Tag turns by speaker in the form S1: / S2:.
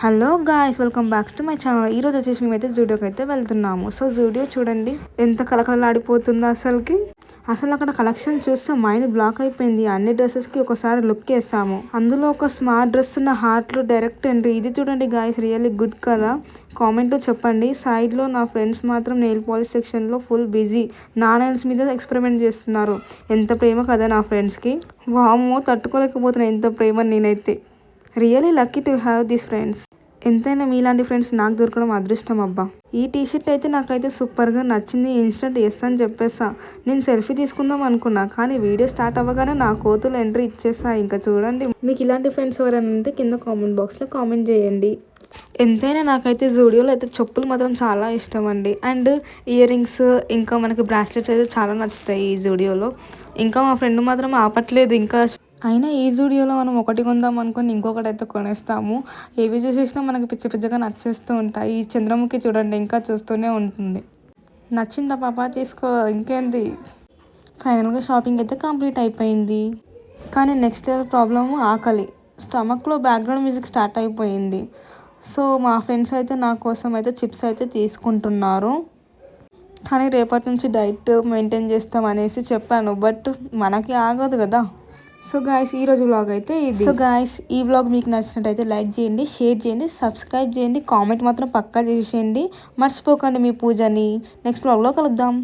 S1: Hello guys, welcome back to my channel. ఈరోజు వచ్చేసి మేమైతే జూడియోకి అయితే వెళ్తున్నాము. సో జూడియో చూడండి ఎంత కలకలలాడిపోతుందో అసలు అక్కడ కలెక్షన్ చూస్తే మైండ్ బ్లాక్ అయిపోయింది. అన్ని డ్రెస్సెస్కి ఒకసారి లుక్ వేసాము. అందులో ఒక స్మార్ట్ డ్రెస్ ఉన్న హార్ట్లో డైరెక్ట్ ఎంట్రీ. ఇది చూడండి గాయ్స్, రియల్లీ గుడ్ కదా. కామెంట్లో చెప్పండి. సైడ్లో నా ఫ్రెండ్స్ మాత్రం నెయిల్ పాలిష్ సెక్షన్లో ఫుల్ బిజీ. నా నెయిల్స్ మీద ఎక్స్పెరిమెంట్ చేస్తున్నారు. ఎంత ప్రేమ కదా నా ఫ్రెండ్స్కి. వామ్మో, తట్టుకోలేకపోతున్నా ఎంత ప్రేమ నేనైతే. Really lucky to have this friends. ఎంతైనా మీలాంటి ఫ్రెండ్స్ నాకు దొరకడం అదృష్టం అబ్బా. ఈ టీషర్ట్ అయితే నాకైతే సూపర్గా నచ్చింది. ఇన్స్టెంట్ అని చెప్పేసా. నేను సెల్ఫీ తీసుకుందాం అనుకున్నా, కానీ వీడియో స్టార్ట్ అవ్వగానే నా కోతులు ఎంట్రీ ఇచ్చేసా. ఇంకా చూడండి, మీకు ఇలాంటి ఫ్రెండ్స్ ఎవరైనా ఉంటే కింద కామెంట్ బాక్స్లో కామెంట్ చేయండి. ఎంతైనా నాకైతే జూడియోలో అయితే చెప్పులు మాత్రం చాలా ఇష్టం అండి. అండ్ ఇయర్ రింగ్స్, ఇంకా మనకి బ్రాస్లెట్స్ అయితే చాలా నచ్చుతాయి ఈ జూడియోలో. ఇంకా మా ఫ్రెండ్ మాత్రం ఆపట్లేదు. ఇంకా అయినా ఈ జూడియోలో మనం ఒకటి కొందాం అనుకుని ఇంకొకటి అయితే కొనేస్తాము. ఏవి చూసేసినా మనకి పిచ్చి పిచ్చగా నచ్చేస్తూ ఉంటాయి. ఈ చంద్రముఖి చూడండి, ఇంకా చూస్తూనే ఉంటుంది. నచ్చిందా పాప, తీసుకో, ఇంకేంది. ఫైనల్గా షాపింగ్ అయితే కంప్లీట్ అయిపోయింది. కానీ నెక్స్ట్ ఇయర్ ప్రాబ్లము ఆకలి. స్టమక్లో బ్యాక్గ్రౌండ్ మ్యూజిక్ స్టార్ట్ అయిపోయింది. సో మా ఫ్రెండ్స్ అయితే నా కోసం అయితే చిప్స్ అయితే తీసుకుంటున్నారు. కానీ రేపటి నుంచి డైట్ మెయింటైన్ చేస్తాం అనేసి చెప్పాను. బట్ మనకి ఆగదు కదా. సో గాయస్, ఈరోజు వ్లాగ్ అయితే ఇది. సో గాయస్, ఈ వ్లాగ్ మీకు నచ్చినట్టయితే లైక్ చేయండి, షేర్ చేయండి, సబ్స్క్రైబ్ చేయండి, కామెంట్ మాత్రం పక్కా చేసేయండి. మర్చిపోకండి మీ పూజని. నెక్స్ట్ వ్లాగ్లో కలుద్దాం.